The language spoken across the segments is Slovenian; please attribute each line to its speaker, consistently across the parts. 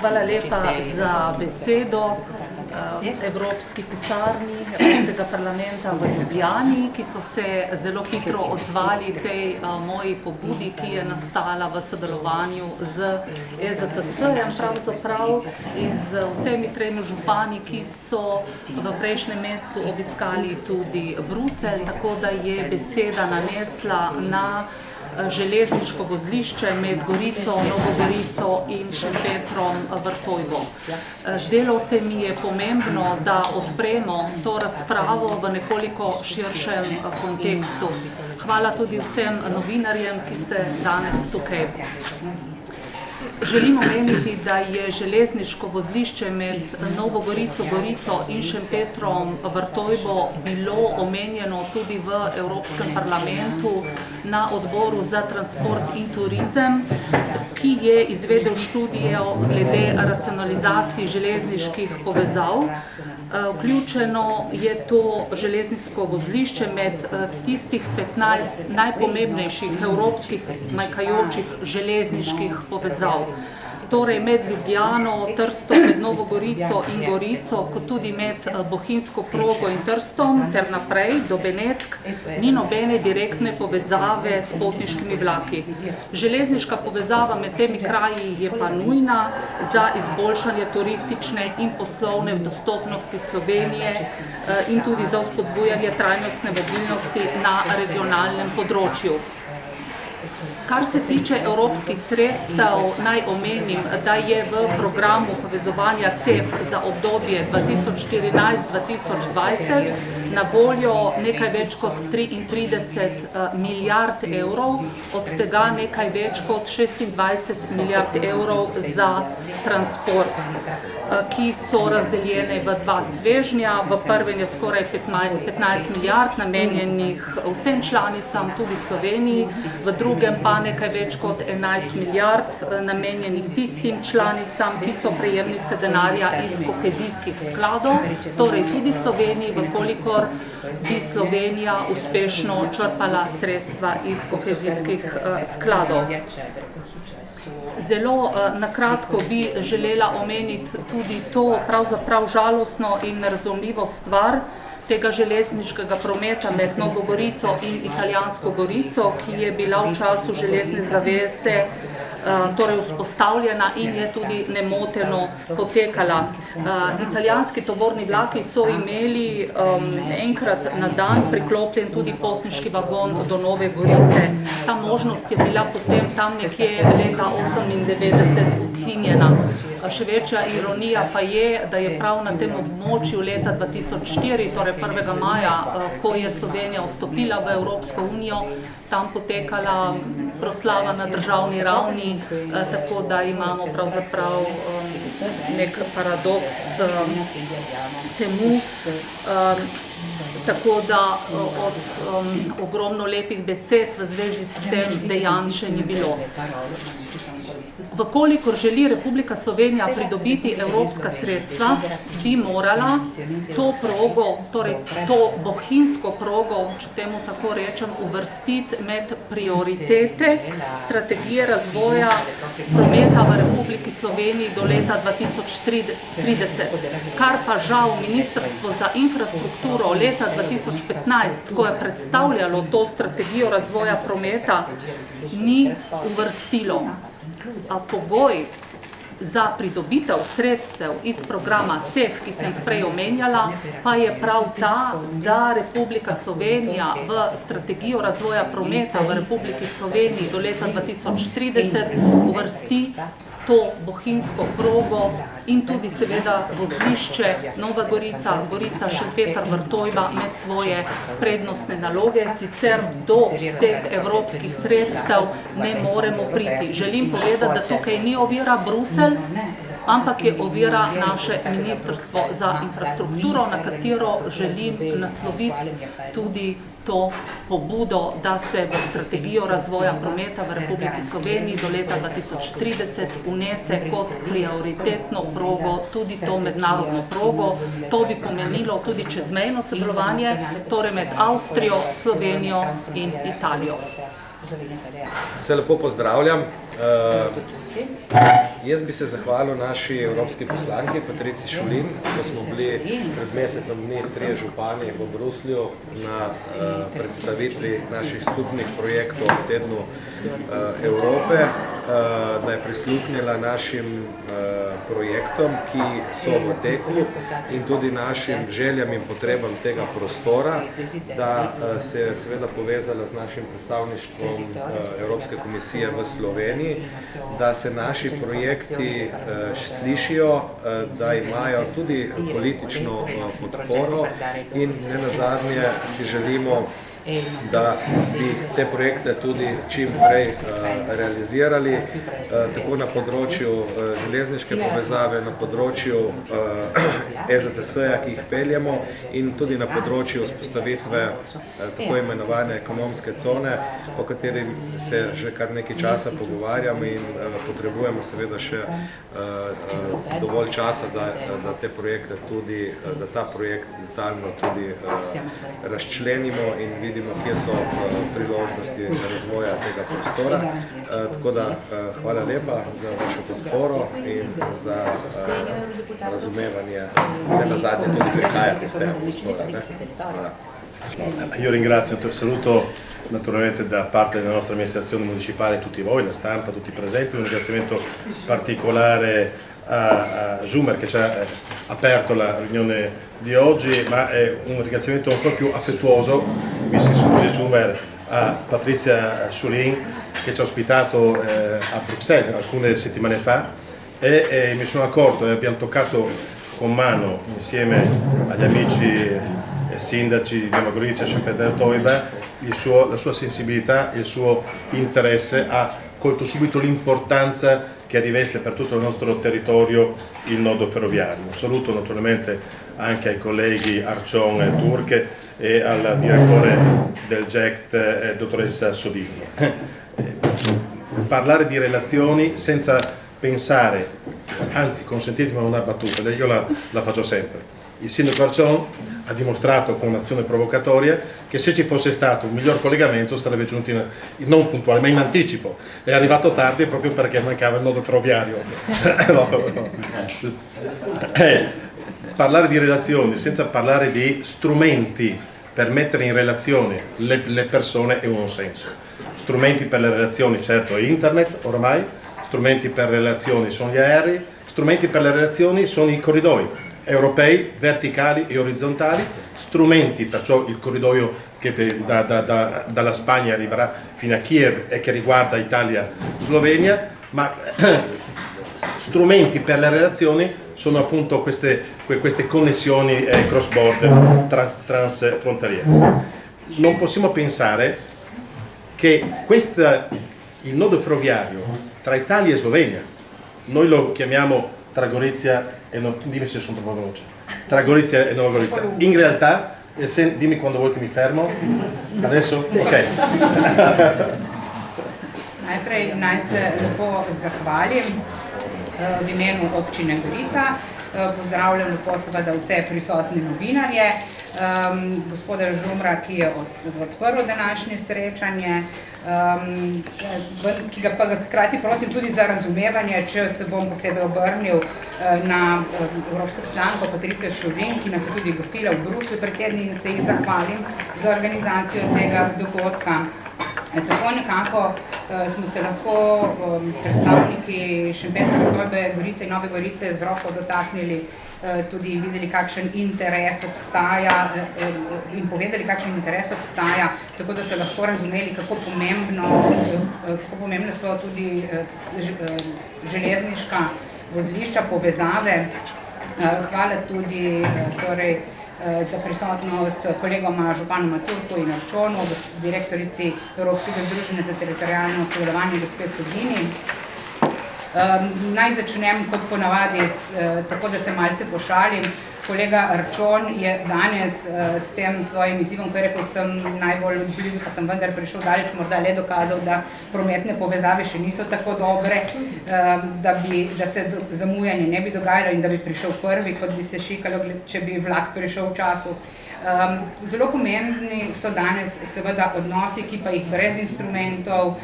Speaker 1: Hvala lepa za besedo Evropski pisarni Evropskega parlamenta v Ljubljani, ki so se zelo hitro odzvali tej moji pobudi, ki je nastala v sodelovanju z EZTS-jem pravzaprav in z vsemi tremi župani, ki so v prejšnjem mesecu obiskali tudi Bruselj, tako da je beseda nanesla na železniško vozlišče med Gorico, Novo Gorico in Šempetrom Vrtojbo. Zdelo se mi je pomembno, da odpremo to razpravo v nekoliko širšem kontekstu. Hvala tudi vsem novinarjem, ki ste danes tukaj. Želim omeniti, da je železniško vozlišče med Novo Gorico, Gorico in Šempetrom Vrtojbo bilo omenjeno tudi v Evropskem parlamentu na odboru za transport in turizem, ki je izvedel študijo glede racionalizacij železniških povezav. Vključeno je to železniško vozlišče med tistih 15 najpomembnejših evropskih manjkajočih železniških povezav. Torej med Ljubljano, Trstom, med Novo Gorico in Gorico, kot tudi med Bohinjsko progo in Trstom ter naprej do Benetk, ni nobene direktne povezave s potniškimi vlaki. Železniška povezava med temi kraji je pa nujna za izboljšanje turistične in poslovne dostopnosti Slovenije in tudi za vzpodbujanje trajnostne mobilnosti na regionalnem področju. Kar se tiče evropskih sredstev, naj omenim, da je v programu povezovanja CEF za obdobje 2014-2020 na voljo nekaj več kot 33 milijard evrov, od tega nekaj več kot 26 milijard evrov za transport, ki so razdeljene v dva svežnja. V prvem je skoraj 15 milijard namenjenih vsem članicam, tudi Sloveniji, v drugem pa nekaj več kot 11 milijard namenjenih tistim članicam, ki so prejemnice denarja iz kohezijskih skladov, torej tudi Sloveniji, vkolikor bi Slovenija uspešno črpala sredstva iz kohezijskih skladov. Zelo nakratko bi želela omeniti tudi to pravzaprav žalostno in nerazumljivo stvar tega železniškega prometa med Novo Gorico in Italijansko Gorico, ki je bila v času železne zavese torej vzpostavljena in je tudi nemoteno potekala. Italijanski tovorni vlaki so imeli enkrat na dan priklopljen tudi potniški vagon do Nove Gorice. Ta možnost je bila potem tam nekje leta 1998 ukinjena. Še večja ironija pa je, da je prav na tem območju leta 2004, torej 1. maja, ko je Slovenija vstopila v Evropsko unijo, tam potekala proslava na državni ravni, tako da imamo pravzaprav nek paradoks temu. Tako da od ogromno lepih besed v zvezi s tem dejanj še ni bilo. Vkolikor želi Republika Slovenija pridobiti evropska sredstva, bi morala to progo, torej to bohinjsko progo, če temu tako rečem, uvrstiti med prioritete strategije razvoja prometa v Republiki Sloveniji do leta 2030, kar pa žal Ministrstvo za infrastrukturo leta 2015, ko je predstavljalo to strategijo razvoja prometa, ni uvrstilo. Pogoj za pridobitev sredstev iz programa CEF, ki sem jih prej omenjala, pa je prav ta, da Republika Slovenija v strategijo razvoja prometa v Republiki Sloveniji do leta 2030 uvrsti to bohinjsko progo in tudi seveda vozlišče Nova Gorica, Gorica, Šempeter, Vrtojba med svoje prednostne naloge, sicer do teh evropskih sredstev ne moremo priti. Želim povedati, da tukaj ni ovira Bruselj, ampak je ovira naše Ministrstvo za infrastrukturo, na katero želim nasloviti tudi to pobudo, da se v strategijo razvoja prometa v Republiki Sloveniji do leta 2030 unese kot prioritetno progo tudi to mednarodno progo. To bi pomenilo tudi čezmejno sodelovanje, torej med Avstrijo, Slovenijo in Italijo.
Speaker 2: Vse lepo pozdravljam. Jaz bi se zahvalil naši evropski poslanki Patrici Šulin, ko smo bili pred mesecem dni 3 župani v Bruslju na predstavitvi naših skupnih projektov v tednu Evrope, da je prisluhnila našim projektom, ki so v teku in tudi našim željam in potrebam tega prostora, da se je seveda povezala z našim predstavništvom Evropske komisije v Sloveniji, da se naši projekti slišijo, da imajo tudi politično podporo in nenazadnje si želimo, da bi te projekte tudi čim prej realizirali, tako na področju železniške povezave, na področju EZTS-ja, ki jih peljemo, in tudi na področju vzpostavitve tako imenovane ekonomske cone, o kateri se že kar nekaj časa pogovarjamo in potrebujemo seveda še dovolj časa, da te projekte tudi, da ta projekt detaljno tudi razčlenimo in vidimo, kje so priložnosti razvoja tega prostora. Tako da hvala lepa za vašo podporo in za razumevanje, nenazadnje tudi prihajati s tega prostora. Hvala.
Speaker 3: Io ringrazio e saluto naturalmente da parte della nostra amministrazione municipale tutti voi, la stampa, tutti presenti, un ringraziamento particolare a Jumer che ci ha aperto la riunione di oggi, ma è un ringraziamento ancora più affettuoso, mi si scusi Jumer, a Patrizia Schulin che ci ha ospitato a Bruxelles alcune settimane fa e mi sono accorto e abbiamo toccato con mano insieme agli amici sindaci di Nova Gorica e Szentpéter-Tojba la sua sensibilità e il suo interesse, ha colto subito l'importanza che riveste per tutto il nostro territorio il nodo ferroviario. Un saluto naturalmente anche ai colleghi Arcion e Turche e al direttore del GECT, dottoressa Sodini. Parlare di relazioni senza pensare, anzi consentitemi una battuta, io la faccio sempre. Il sindaco Arcion ha dimostrato con un'azione provocatoria che se ci fosse stato un miglior collegamento sarebbe giunto non puntuale ma in anticipo. È arrivato tardi proprio perché mancava il nodo ferroviario. Parlare di relazioni senza parlare di strumenti per mettere in relazione le persone è un senso. Strumenti per le relazioni certo è internet ormai, strumenti per le relazioni sono gli aerei, strumenti per le relazioni sono i corridoi europei, verticali e orizzontali, strumenti, perciò il corridoio che dalla Spagna arriverà fino a Kiev e che riguarda Italia-Slovenia, ma strumenti per le relazioni sono appunto queste connessioni cross-border, transfrontaliere. Non possiamo pensare che il nodo ferroviario tra Italia e Slovenia, noi lo chiamiamo tra Gorizia e dimmi se sono troppo veloce, tra Gorizia e Nova Gorica. In realtà, dimmi quando vuoi che mi fermo. Adesso? Ok.
Speaker 4: Najprej naj se lepo zahvalim v imenu občine Gorica. Pozdravljam lepo seveda vse prisotne novinarje, gospoda Žumra, ki je odprl današnje srečanje, ki ga pa hkrati prosim tudi za razumevanje, če se bom posebej obrnil na evropsko poslanko Patricijo Šulin, ki nas je tudi gostila v Bruslju pred tedni in se ji zahvalim za organizacijo tega dogodka. Tako nekako smo se lahko predstavniki Šentpéter-Tojbe, Gorice in Nove Gorice z roko dotaknili, tudi videli, kakšen interes obstaja in povedali, kakšen interes obstaja, tako da so lahko razumeli, kako pomembne so tudi železniška vozlišča, povezave. Hvala tudi za prisotnost kolegoma županoma Turku in Arčonu, direktorici Evropskega združenja za teritorialno sodelovanje gospe Sodini. Naj začnem kot ponavadi, tako da se malce pošalim. Kolega Arčon je danes s tem svojim izzivom, ko je rekel, sem najbolj blizu, pa sem vendar prišel daleč, morda le dokazal, da prometne povezave še niso tako dobre, da se zamujanje ne bi dogajalo in da bi prišel prvi, kot bi se šikalo, če bi vlak prišel v času. Zelo pomembni so danes seveda odnosi, ki pa jih brez instrumentov,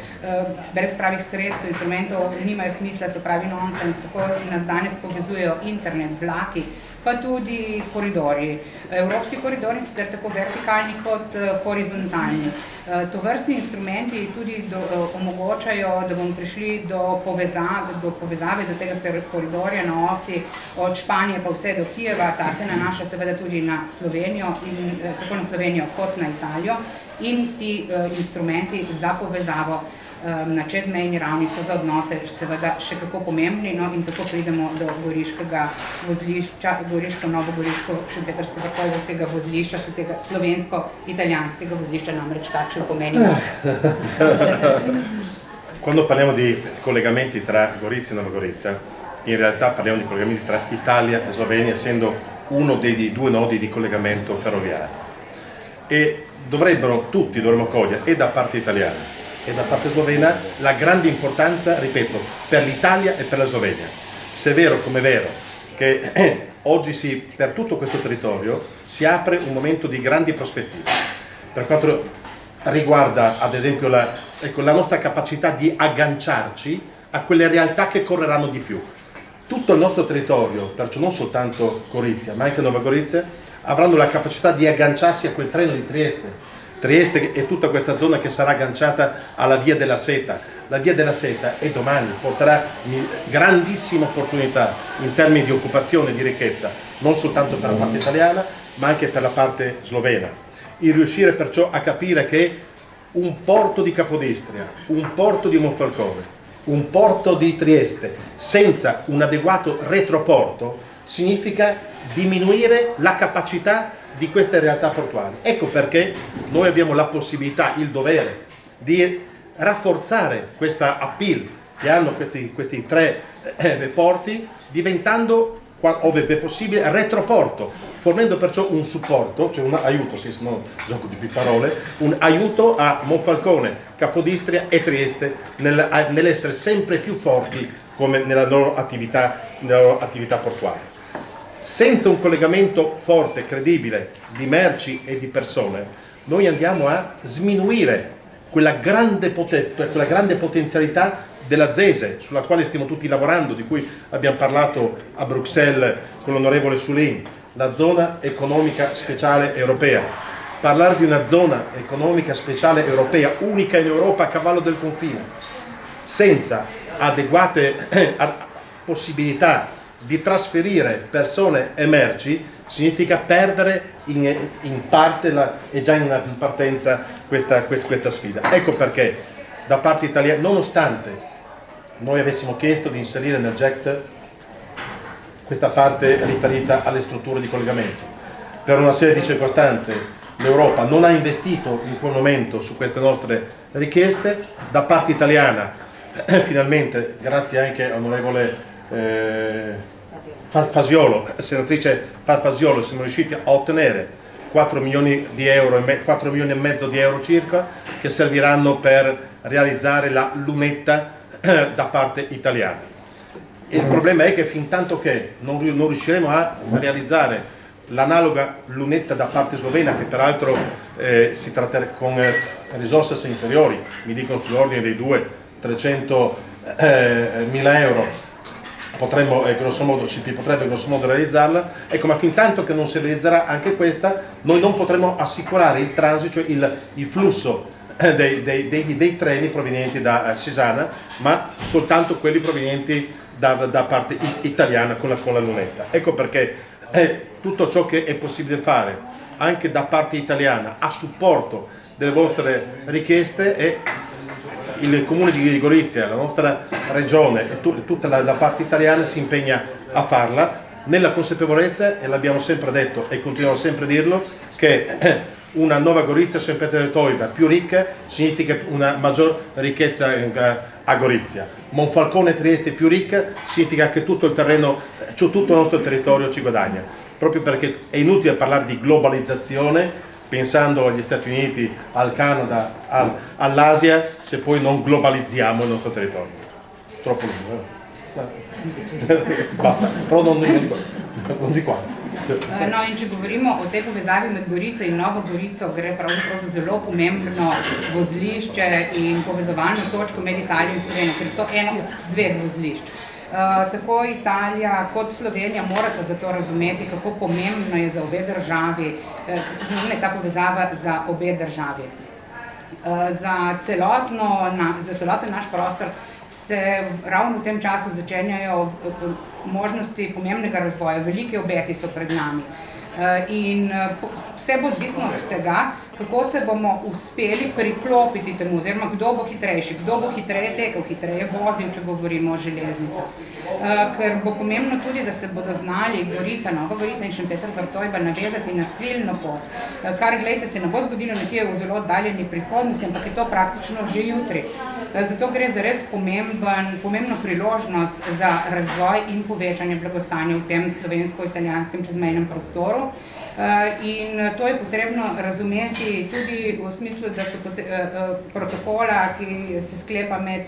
Speaker 4: brez pravih sredstev, instrumentov nimajo smisla, so pravi nonsens, tako nas danes povezujejo internet, vlaki, pa tudi koridorji. Evropski koridorji sicer tako vertikalni kot horizontalni. Tovrstni instrumenti tudi omogočajo, da bomo prišli do povezave, do tega koridorja na osi od Španije pa vse do Kijeva. Ta se nanaša seveda tudi na Slovenijo, tako na Slovenijo kot na Italijo, in ti instrumenti za povezavo na čezmejni ravni so za odnose seveda še kako pomembni, no, in tako pridemo do goriškega vozlišča, novogoriško-šempetrsko-vrhojskega vozlišča, tega slovensko-italijanskega vozlišča, namreč takšen pomeni.
Speaker 3: Quando parliamo di collegamenti tra Gorizia e Nova Gorizia, in realtà parliamo di collegamenti tra Italia e Slovenia, essendo uno dei due nodi di collegamento ferroviario. E tutti dovremmo cogliere, e da parte italiana e da parte slovena, la grande importanza, ripeto, per l'Italia e per la Slovenia. Se è vero come è vero che oggi per tutto questo territorio si apre un momento di grandi prospettive. Per quanto riguarda ad esempio la nostra capacità di agganciarci a quelle realtà che correranno di più. Tutto il nostro territorio, perciò non soltanto Gorizia, ma anche Nova Gorizia, avranno la capacità di agganciarsi a quel treno di Trieste. Trieste e tutta questa zona che sarà agganciata alla Via della Seta. La Via della Seta e domani porterà grandissime opportunità in termini di occupazione e di ricchezza, non soltanto per la parte italiana, ma anche per la parte slovena. Il riuscire perciò a capire che un porto di Capodistria, un porto di Monfalcone, un porto di Trieste, senza un adeguato retroporto, significa diminuire la capacità di queste realtà portuali. Ecco perché noi abbiamo la possibilità, il dovere di rafforzare questa appeal che hanno questi tre porti, diventando, ove è possibile, retroporto, fornendo perciò un supporto, cioè un aiuto, se non gioco di parole, un aiuto a Monfalcone, Capodistria e Trieste nell'essere sempre più forti come nella loro attività portuale. Senza un collegamento forte, credibile, di merci e di persone, noi andiamo a sminuire quella grande potenzialità della ZESE, sulla quale stiamo tutti lavorando, di cui abbiamo parlato a Bruxelles con l'onorevole Sulin, la zona economica speciale europea. Parlare di una zona economica speciale europea, unica in Europa a cavallo del confine, senza adeguate possibilità di trasferire persone e merci, significa perdere in parte e già in partenza questa sfida. Ecco perché da parte italiana, nonostante noi avessimo chiesto di inserire nel GECT questa parte riferita alle strutture di collegamento, per una serie di circostanze l'Europa non ha investito in quel momento su queste nostre richieste. Da parte italiana finalmente, grazie anche all'onorevole senatrice Fasiolo, siamo riusciti a ottenere 4 milioni e mezzo di euro circa, che serviranno per realizzare la lunetta da parte italiana. Il problema è che fin tanto che non riusciremo a realizzare l'analoga lunetta da parte slovena, che peraltro si tratterà con risorse inferiori, mi dicono sull'ordine dei 200-300 mila euro, potrebbe grosso modo realizzarla. Ecco, ma fin tanto che non si realizzerà anche questa, noi non potremo assicurare il transito, cioè il flusso dei treni provenienti da Cesana, ma soltanto quelli provenienti da parte italiana con la lunetta. Ecco perché tutto ciò che è possibile fare anche da parte italiana a supporto delle vostre richieste, e il comune di Gorizia, la nostra regione e tutta la parte italiana si impegna a farla, nella consapevolezza, e l'abbiamo sempre detto e continuiamo sempre a dirlo, che una nuova Gorizia sempre territoria più ricca significa una maggior ricchezza a Gorizia. Monfalcone e Trieste più ricca significa che tutto il terreno, cioè tutto il nostro territorio ci guadagna. proprio perché è inutile parlare di globalizzazione pensando agli Stati Uniti, al Canada, all'Asia, se poi non globalizziamo il nostro territorio. Troppo lungo, Basta, però non di quanto.
Speaker 4: No, in če govorimo o tej povezavi med Gorico in Novo Gorico, gre pravzaprav za zelo pomembno vozlišče in povezovalno točko med Italijo in Slovenijo, ker je to eno od dveh vozlišč. Tako Italija kot Slovenija morata zato razumeti, kako pomembno je za obe državi, kako pomembna je ta povezava za obe državi. Za celoten naš prostor se ravno v tem času začenjajo možnosti pomembnega razvoja, velike obeti so pred nami. In vse bo odvisno od tega, kako se bomo uspeli priklopiti temu, oziroma kdo bo hitrejši, kdo bo hitreje tekel, hitreje vozil, če govorimo o železnicah. Ker bo pomembno tudi, da se bodo znali Gorica, Nova Gorica in Šempeter Vrtojba navezati na svilno pot, kar, glejte, se ne bo zgodilo nekje v zelo oddaljeni prihodnosti, ampak je to praktično že jutri. Zato gre za res pomembno priložnost za razvoj in povečanje blagostanja v tem slovensko-italijanskem čezmejnem prostoru. In to je potrebno razumeti tudi v smislu, da so protokola, ki se sklepa med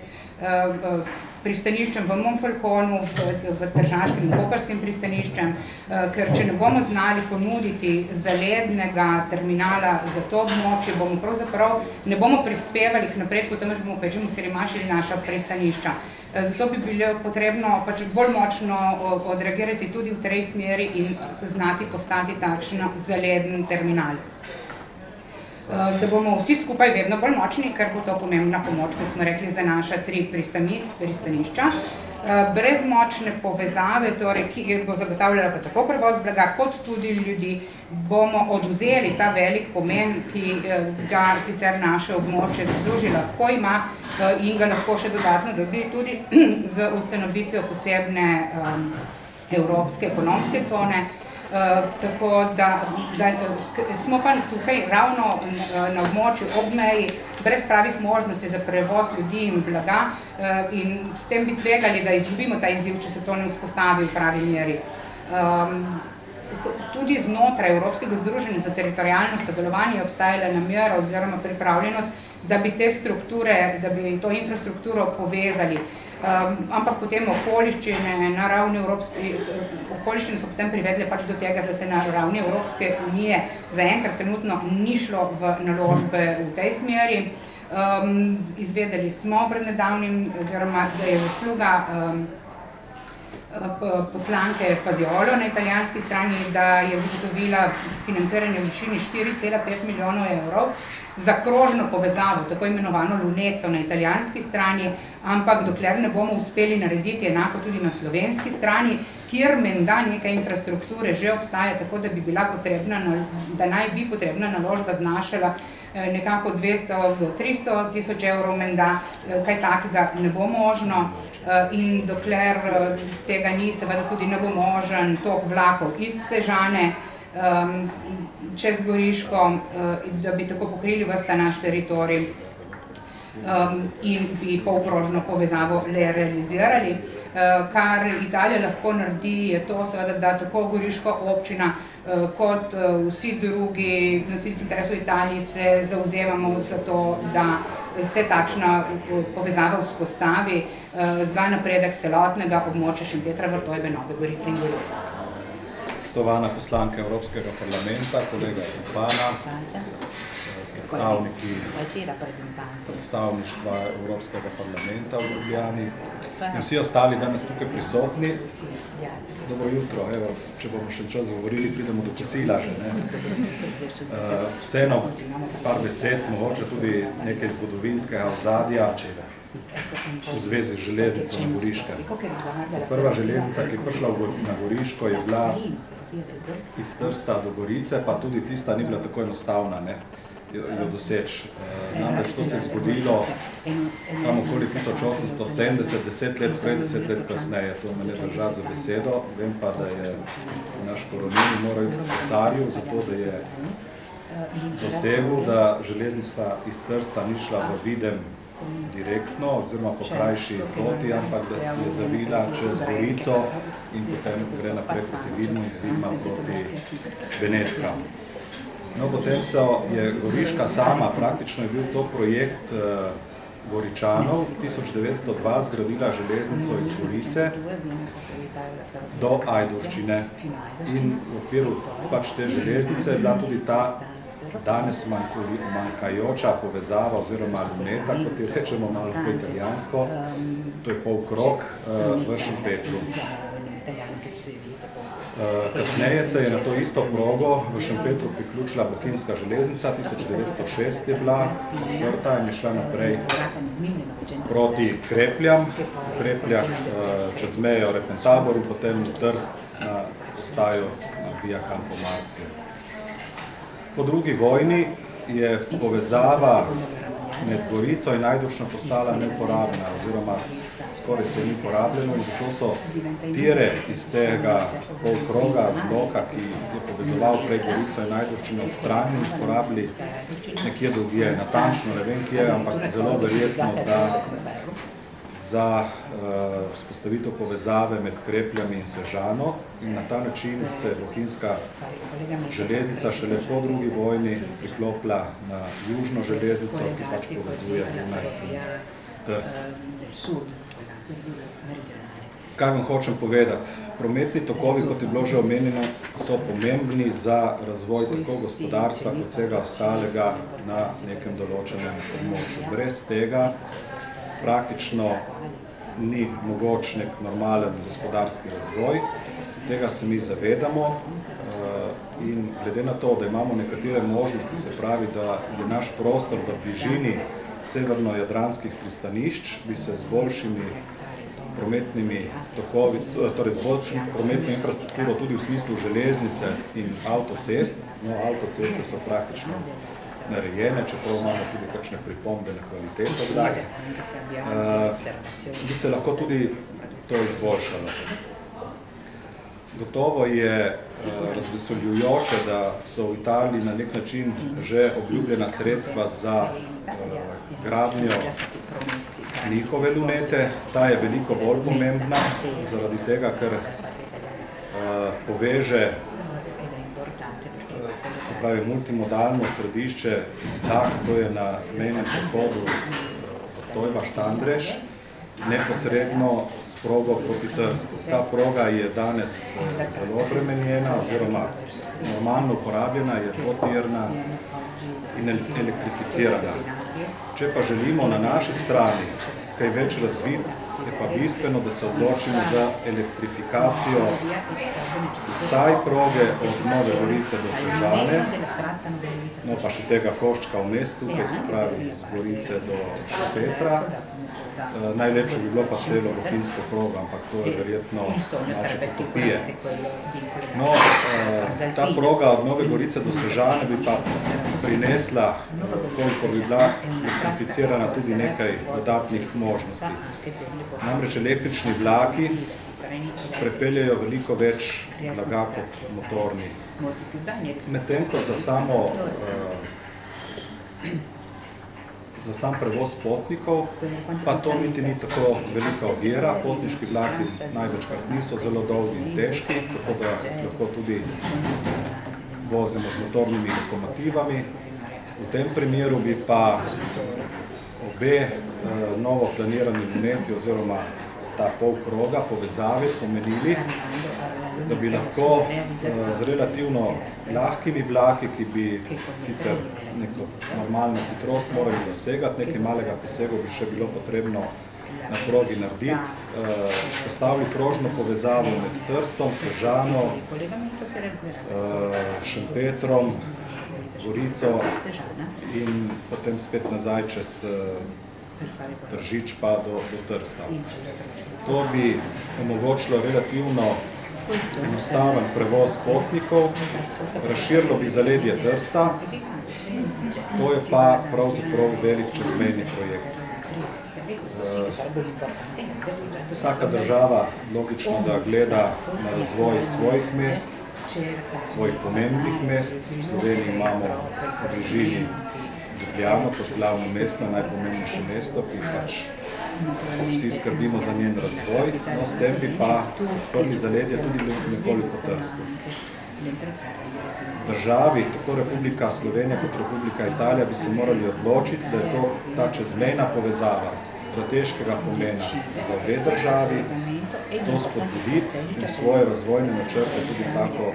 Speaker 4: pristaniščem v Monfalconu, v Tržaškem in Koperskem pristaniščem, ker če ne bomo znali ponuditi zalednega terminala za to območje, bomo pravzaprav ne bomo prispevali k napredku, temveč bomo pečemo sirimašili naša pristanišča. Zato bi bilo potrebno pač bolj močno odreagirati tudi v tej smeri in znati postati takšen zaleden terminal. Da bomo vsi skupaj vedno bolj močni, ker bo to pomembna pomoč, kot smo rekli, za naša 3 pristanišča. Brez močne povezave, torej, ki bo zagotavljala pa tako prevoz blaga, kot tudi ljudi, bomo odvzeli ta velik pomen, ki ga sicer naše območje zasluži, lahko ima in ga lahko še dodatno dobi tudi z ustanovitvijo posebne evropske ekonomske cone. Tako da smo pa tukaj ravno na območju ob meji brez pravih možnosti za prevoz ljudi in blaga in s tem bi tvegali, da izgubimo ta izziv, če se to ne vzpostavi v pravi meri. Tudi znotraj Evropskega združenja za teritorialno sodelovanje je obstajala namera oziroma pripravljenost, da bi te strukture, da bi to infrastrukturo povezali. Ampak potem okoliščine na ravni okoliščine so potem privedle pač do tega, da se na ravni Evropske unije zaenkrat trenutno ni šlo v naložbe v tej smeri. Izvedeli smo pred nedavnim, oziroma da je zasluga poslanke Faziolo na italijanski strani, da je zagotovila financiranje v višini 4,5 milijonov evrov za krožno povezavo, tako imenovano luneto na italijanski strani, ampak dokler ne bomo uspeli narediti enako tudi na slovenski strani, kjer menda neka infrastrukture že obstaja, tako da da naj bi potrebna naložba znašala nekako 200 do 300 tisoč evrov menda, kaj takega ne bo možno in dokler tega ni, seveda tudi ne bo možen tok vlakov iz Sežane čez Goriško, da bi tako pokrili ves ta naš teritorij in bi polkrožno povezavo le realizirali. Kar Italija lahko naredi, je to seveda, da tako Goriška občina kot vsi drugi nosilci interesov Italiji se zavzemamo za to, da se takšna povezava vzpostavi za napredek celotnega območja Šempetra, Vrtojbe, Nove Gorice in Gorice.
Speaker 5: Spoštovana poslanka Evropskega parlamenta, kolega Župana, predstavništva Evropskega parlamenta v Ljubljani in vsi ostali danes tukaj prisotni. Dobro jutro, evo, če bomo še čas govorili, pridemo do kosila že, ne. Vseeno, par besed, mogoče tudi nekaj zgodovinskega ozadja v zvezi z železnico na Goriškem. Prva železnica, ki je prišla na Goriško, je bila iz Trsta do Gorice, pa tudi tista ni bila tako enostavna, ne, jo doseči. Namreč to se je zgodilo tam okoli 1870, 10 let prej, 10 let kasneje, to me ne držati za besedo. Vem pa, da je naš Koronini moral iti k cesarju, zato da je dosegel, da železnica iz Trsta ni šla v Videm direktno oziroma po krajši poti, ampak da se je zavila čez Gorico in potem gre naprej proti Vidmu in z Vidma proti Benetkam. No, potem je Goriška sama, praktično je bil to projekt Goričanov, 1902 zgradila železnico iz Gorice do Ajdovščine in v okviru pač te železnice je bila tudi ta danes manjkajoča povezava oziroma luneta, kot jo rečemo malo po italijansko, to je polkrog v Šempetru. Kasneje se je na to isto progo v Šempetru priključila bohinjska železnica, 1906 je bila odprta in je šla naprej proti Krepljam, v Krepljah čez mejo Repentaboru, potem v Trst na postajo Via Campo Marzio. Po drugi vojni je povezava med Gorico in Ajdovščino postala neuporabna oziroma skoraj se ni porabljeno in zato so tire iz tega polkroga, zloka, ki je povezoval prej Gorico in Ajdovščino odstranili in porabili nekje drugje. Natančno ne vem kje, ampak zelo verjetno, da za vzpostavitev povezave med Krepljami in Sežano in na ta način se je bohinjska železnica šele po drugi vojni priklopila na južno železnico, ki pač povezuje Dunaj in Trst. Kaj vam hočem povedati? Prometni tokovi, kot je bilo že omenjeno, so pomembni za razvoj tako gospodarstva kot vsega ostalega na nekem določenem območju. Brez tega praktično ni mogoč nek normalen gospodarski razvoj. Tega se mi zavedamo in glede na to, da imamo nekatere možnosti, se pravi, da je naš prostor v bližini severno-jadranskih pristanišč, bi se z boljšimi prometnimi tokovi, torej z boljšim prometno infrastrukturo tudi v smislu železnice in avtocest, no avtoceste so praktično narejene, čeprav imamo tudi kakšne pripombe na kvaliteto, bi se lahko tudi to izboljšalo. Gotovo je razveseljujoče, da so v Italiji na nek način že obljubljena sredstva za gradnjo njihove lunete. Ta je veliko bolj pomembna, zaradi tega, ker poveže se pravi multimodalno središče Zdah, to je na mejnem prehodu Tojba-Štandreš, neposredno s progo proti Trstu. Ta proga je danes zelo obremenjena oziroma normalno uporabljena, je dvotirna in elektrificirana. Če pa želimo na naši strani kaj več razviti, je pa bistveno, da se odločimo za elektrifikacijo vsaj proge od Nove Gorice do Sežane, no pa še tega koščka vmes tukaj, se pravi iz Gorice do Šempetra. Najlepše bi bilo pa celo bohinjsko progo, ampak to je verjetno nače utopije. No, ta proga od Nove Gorice do Sežane bi pa prinesla, koliko bi bila elektrificirana, tudi nekaj dodatnih možnosti. Namreč električni vlaki prepeljajo veliko več blaga kot motorni. Medtem ko za sam prevoz potnikov, pa to niti ni tako velika ovira. Potniški vlaki največkrat niso zelo dolgi in težki, tako da lahko tudi vozimo z motornimi lokomotivami. V tem primeru bi pa obe novo planirani luneti oziroma ta polkroga povezave pomenili, da bi lahko z relativno lahkimi vlaki, ki bi sicer neko normalno hitrost morali dosegati, nekaj malega posegov bi še bilo potrebno na progi narediti, postavili krožno povezavo med Trstom, Sežano, Šempetrom, Gorico in potem spet nazaj čez Tržič pa do Trsta. To bi omogočilo relativno enostaven prevoz potnikov, razširilo bi zaledje Trsta, to je pa pravzaprav velik čezmejni projekt. Vsaka država logično, da gleda na razvoj svojih mest, svojih pomembnih mest. V Sloveniji imamo v bližini Ljubljano kot glavno mesto, najpomembnejše mesto, ki pač vsi skrbimo za njen razvoj, no s tem bi pa odprli zaledje tudi nekoliko Trstu. Državi, tako Republika Slovenija kot Republika Italija, bi se morali odločiti, da je to ta čezmejna povezava strateškega pomena za obe državi, to spodbuditi in svoje razvojne načrte tudi tako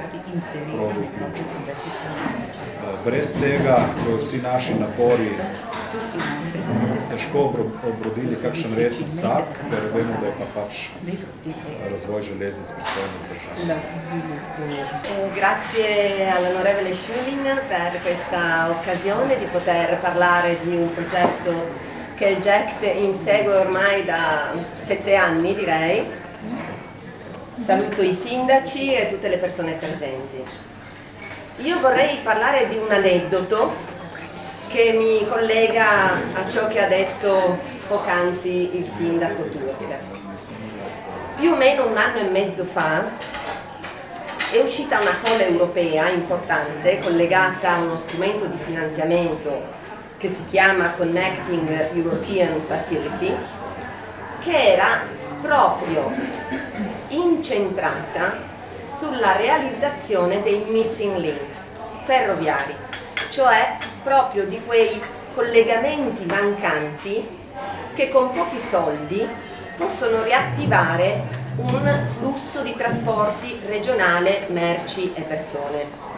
Speaker 5: progo vključiti. Brez tega, ko vsi naši napori težko obrodili kakšen resen sad, ker vemo, da je pa pač razvoj železnic pristojnost države.
Speaker 6: Grazie all'onorevole Schulin per questa occasione di poter parlare di un progetto che il GECT insegue ormai da 7 anni, direi. Saluto i sindaci e tutte le persone presenti. Io vorrei parlare di un aneddoto che mi collega a ciò che ha detto poc'anzi il sindaco Turca. Più o meno 1 anno e mezzo fa è uscita una call europea importante collegata a uno strumento di finanziamento che si chiama Connecting European Facility, che era proprio incentrata sulla realizzazione dei missing links ferroviari, cioè proprio di quei collegamenti mancanti che con pochi soldi possono riattivare un flusso di trasporti regionale, merci e persone.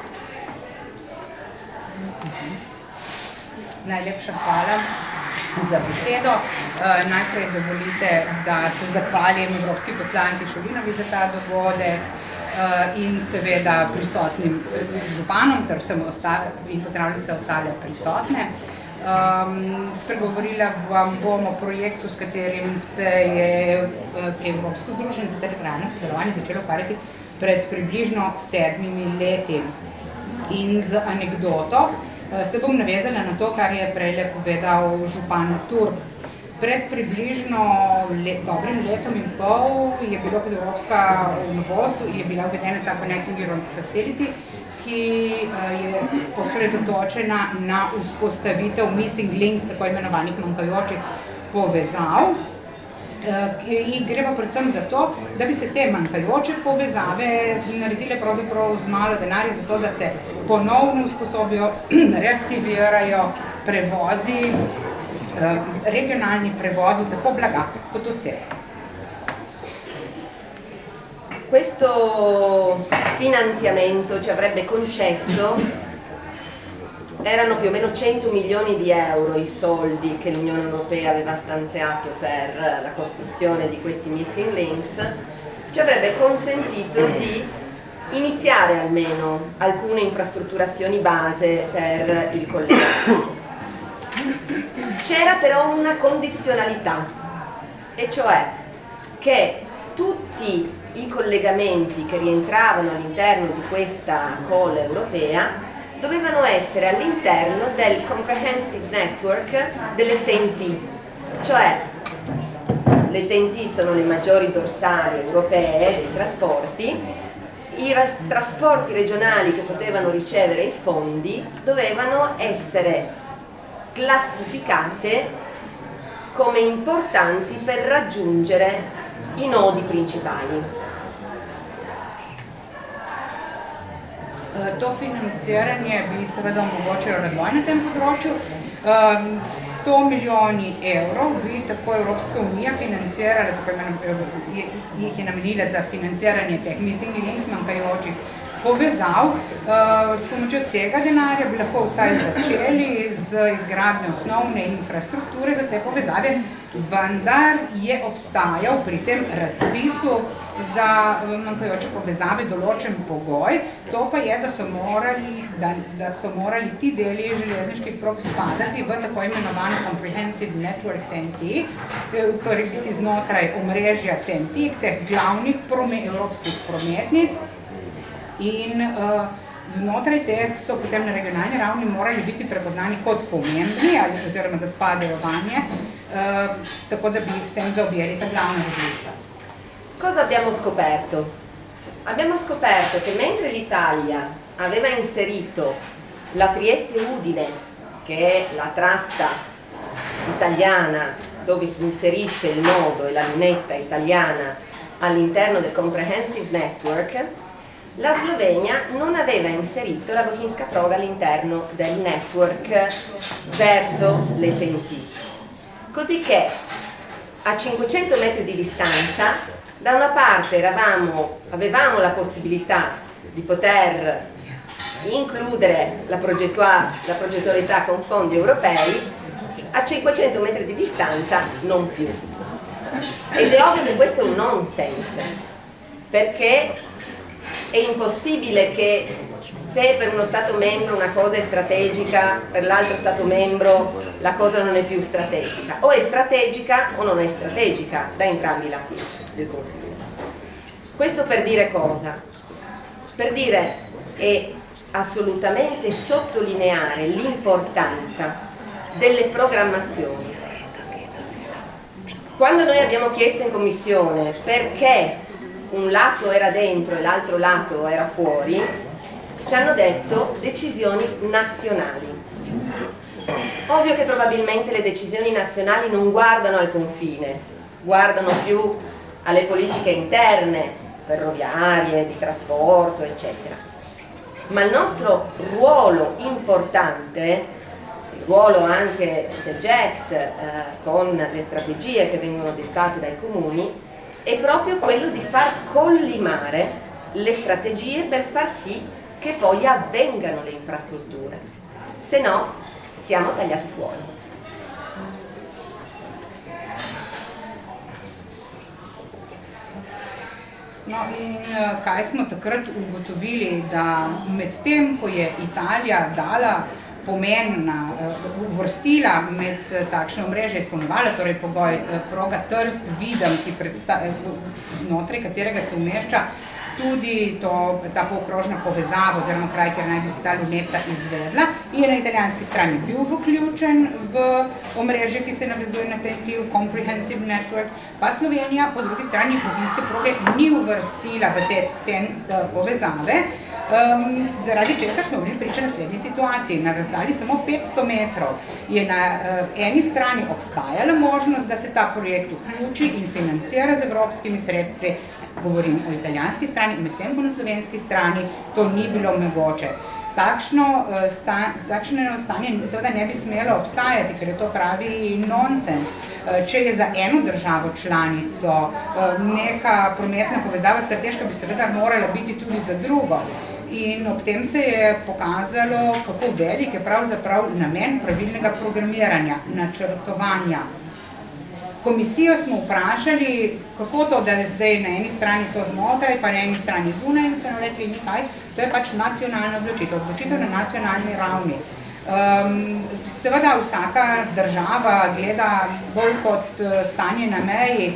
Speaker 4: Najlepša hvala za besedo. Najprej dovolite, da se zahvalim evropski poslanki Šulinovi za ta dogodek in seveda prisotnim županom in pozdravljam vse ostale prisotne. Spregovorila vam bom o projektu, s katerim se je Evropsko združenje za teritorialno sodelovanje začelo ukvarjati pred približno 7 leti. In z anekdoto se bom navezala na to, kar je prejle povedal župan Turk. Pred približno dobrim letom in pol je bilo kot evropska novost, je bila uvedena ta Connecting Europe Facility, ki je osredotočena na vzpostavitev missing links, tako imenovanih manjkajočih povezav. In gre pa predvsem za to, da bi se te manjkajoče povezave naredile pravzaprav z malo denarja, zato da se ponovno usposobijo, reaktivirajo prevozi, regionalni prevozi, tako blaga kot oseb.
Speaker 6: Questo finanziamento ci avrebbe concesso, erano più o meno 100 milioni di euro i soldi che l'Unione Europea aveva stanziato per la costruzione di questi missing links, ci avrebbe consentito di iniziare almeno alcune infrastrutturazioni base per il collegamento. C'era però una condizionalità, e cioè che tutti i collegamenti che rientravano all'interno di questa call europea dovevano essere all'interno del Comprehensive Network delle TEN-T, cioè le TEN-T sono le maggiori dorsali europee dei trasporti, i trasporti regionali che potevano ricevere i fondi dovevano essere classificate come importanti per raggiungere i nodi principali.
Speaker 4: To financiranje bi seveda omogočilo razvoj na tem področju. 100 milijoni evrov bi tako Evropska unija financirala, jih je namenila za financiranje teh missing links, manjkajočih povezav. S pomočjo tega denarja bi lahko vsaj začeli z izgradnjo osnovne infrastrukture za te povezave, vendar je obstajal pri tem razpisu za manjkajoče povezave določen pogoj, to pa je, da so morali ti deli železniških prog spadati v tako imenovan Comprehensive Network TEN-T, torej biti znotraj omrežja TEN-T, teh glavnih evropskih prometnic, in znotraj teh so potem na regionalni ravni morali biti prepoznani kot pomembni, oziroma da spadajo vanje, tako da bi s tem zaobjeli ta glavna različja.
Speaker 6: Cosa abbiamo scoperto? Abbiamo scoperto che mentre l'Italia aveva inserito la Trieste-Udine che è la tratta italiana dove si inserisce il nodo e la lunetta italiana all'interno del Comprehensive Network, la Slovenia non aveva inserito la Bohinjska proga all'interno del network verso le TEN-T. Così che a 500 metri di distanza, da una parte avevamo la possibilità di poter includere la progettualità con fondi europei, a 500 metri di distanza non più. Ed è ovvio che questo è un nonsense, perché è impossibile che se per uno Stato membro una cosa è strategica, per l'altro Stato membro la cosa non è più strategica. O è strategica o non è strategica da entrambi i lati del confine. Questo per dire cosa? Per dire e assolutamente sottolineare l'importanza delle programmazioni. Quando noi abbiamo chiesto in commissione perché un lato era dentro e l'altro lato era fuori, ci hanno detto decisioni nazionali. Ovvio che probabilmente le decisioni nazionali non guardano al confine, guardano più alle politiche interne, ferroviarie, di trasporto, eccetera. Ma il nostro ruolo importante, il ruolo anche del GECT con le strategie che vengono dettate dai comuni, è proprio quello di far collimare le strategie per far sì che poi avvengano le infrastrutture, se no siamo tagliati fuori.
Speaker 4: No, in kaj smo takrat ugotovili, da medtem, ko je Italija dala pomen uvrstila med takšne omrežje, izpolnjevala torej pogoj proga Trst-Videm, znotraj katerega se umešča tudi ta polkrožna povezava oziroma kraj, kjer naj bi se ta luneta izvedla, je na italijanski strani bil vključen v omrežje, ki se navezuje na TEN-T, Comprehensive Network, pa Slovenija po drugi strani bohinjske proge ni uvrstila v te povezave, zaradi česar smo bili priča naslednji situaciji. Na razdalji samo 500 metrov je na eni strani obstajala možnost, da se ta projekt vključi in financira z evropskimi sredstvi, govorim o italijanski strani, medtem ko na slovenski strani to ni bilo mogoče. Takšno stanje seveda ne bi smelo obstajati, ker je to pravi nonsens. Če je za eno državo članico neka prometna povezava strateška, bi seveda morala biti tudi za drugo. In ob tem se je pokazalo, kako velik je pravzaprav namen pravilnega programiranja, načrtovanja. Komisijo smo vprašali, kako to, da je zdaj na eni strani to znotraj, pa na eni strani zunaj, in so nam rekli, nikaj, to je pač nacionalna odločitev na nacionalni ravni. Seveda vsaka država gleda bolj kot stanje na meji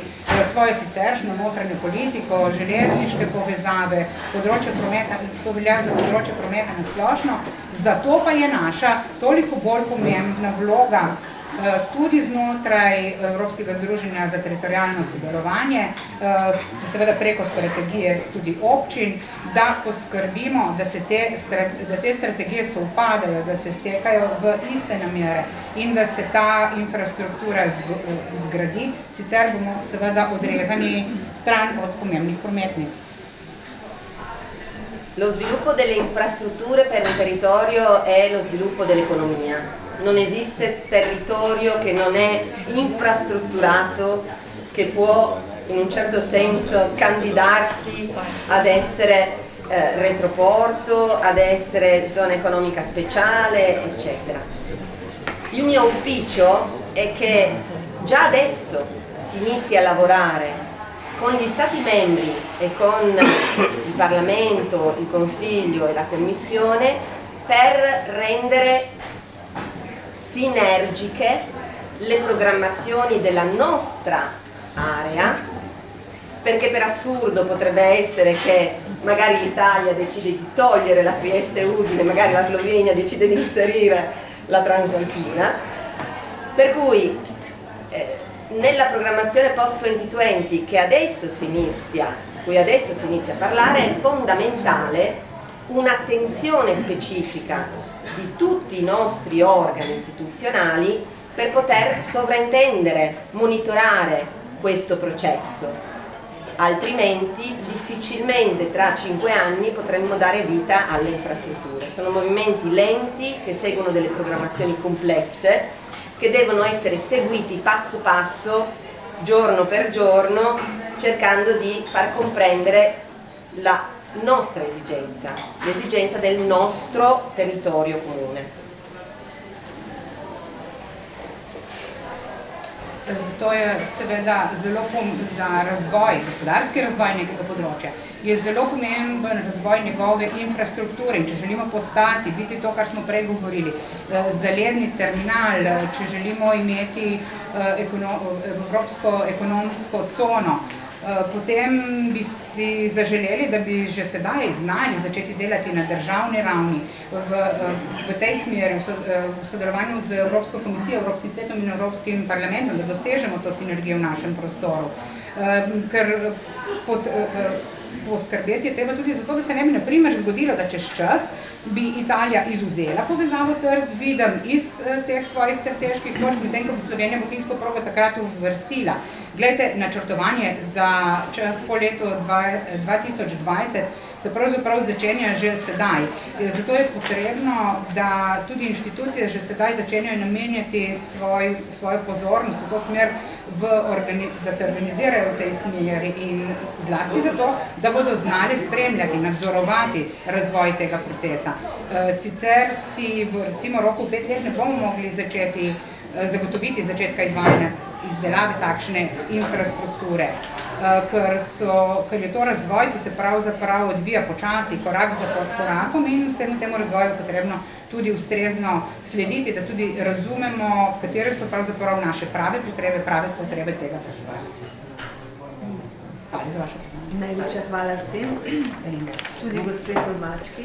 Speaker 4: svojo siceršnjo notranjo politiko, železniške povezave, področje prometa, to velja za področje prometa na splošno, zato pa je naša toliko bolj pomembna vloga tudi znotraj Evropskega združenja za teritorialno sodelovanje, seveda preko strategije tudi občin, da poskrbimo, da te strategije sovpadajo, da se stekajo v iste namere in da se ta infrastruktura zgradi, sicer bomo seveda odrezani stran od pomembnih prometnic.
Speaker 6: Lo sviluppo delle infrastrutture per un territorio è lo sviluppo dell'economia. Non esiste territorio che non è infrastrutturato, che può in un certo senso candidarsi ad essere retroporto, ad essere zona economica speciale, eccetera. Il mio auspicio è che già adesso si inizi a lavorare con gli Stati membri e con il Parlamento, il Consiglio e la Commissione per rendere sinergiche le programmazioni della nostra area, perché per assurdo potrebbe essere che magari l'Italia decide di togliere la Trieste-Udine, magari la Slovenia decide di inserire la Transalpina, per cui nella programmazione post-2020 che adesso si inizia, cui adesso si inizia a parlare, è fondamentale un'attenzione specifica di tutti i nostri organi istituzionali per poter sovrintendere, monitorare questo processo, altrimenti difficilmente tra 5 anni potremmo dare vita alle infrastrutture. Sono movimenti lenti che seguono delle programmazioni complesse che devono essere seguiti passo passo, giorno per giorno, cercando di far comprendere la nostra esigenza, l'esigenza del nostro territorio comune.
Speaker 4: To je seveda zelo za razvoj, gospodarski razvoj nekega področja, je zelo pomemben razvoj njegove infrastrukture in če želimo postati, biti to, kar smo prej govorili, zaledni terminal, če želimo imeti evropsko ekonomsko cono, potem bi si zaželeli, da bi že sedaj znali začeti delati na državni ravni v tej smeri, v sodelovanju z Evropsko komisijo, Evropskim svetom in Evropskim parlamentom, da dosežemo to sinergijo v našem prostoru. Ker poskrbeti je treba tudi zato, da se ne bi na primer zgodilo, da čez čas bi Italija izvzela povezavo Trst-Videm iz teh svojih strateških točk, medtem ko bi Slovenija bohinjsko progo takrat uvrstila. Glejte, načrtovanje za čas po letu 2020 se pravzaprav začenja že sedaj. Zato je potrebno, da tudi inštitucije že sedaj začenjajo namenjati svojo pozornost v to smer, da se organizirajo v tej smeri in zlasti zato, da bodo znali spremljati, nadzorovati razvoj tega procesa. Sicer si v recimo roku 5 let ne bomo mogli zagotoviti začetka izvajanja izdelave takšne infrastrukture, ker je to razvoj, ki se pravzaprav odvija počasi, korak za korakom in vsemu temu razvoju potrebno tudi ustrezno slediti, da tudi razumemo, katere so pravzaprav naše prave potrebe tega razvoja. Hvala za vašo pozornost.
Speaker 7: Najlepša hvala vsem, tudi gospe Tolmački.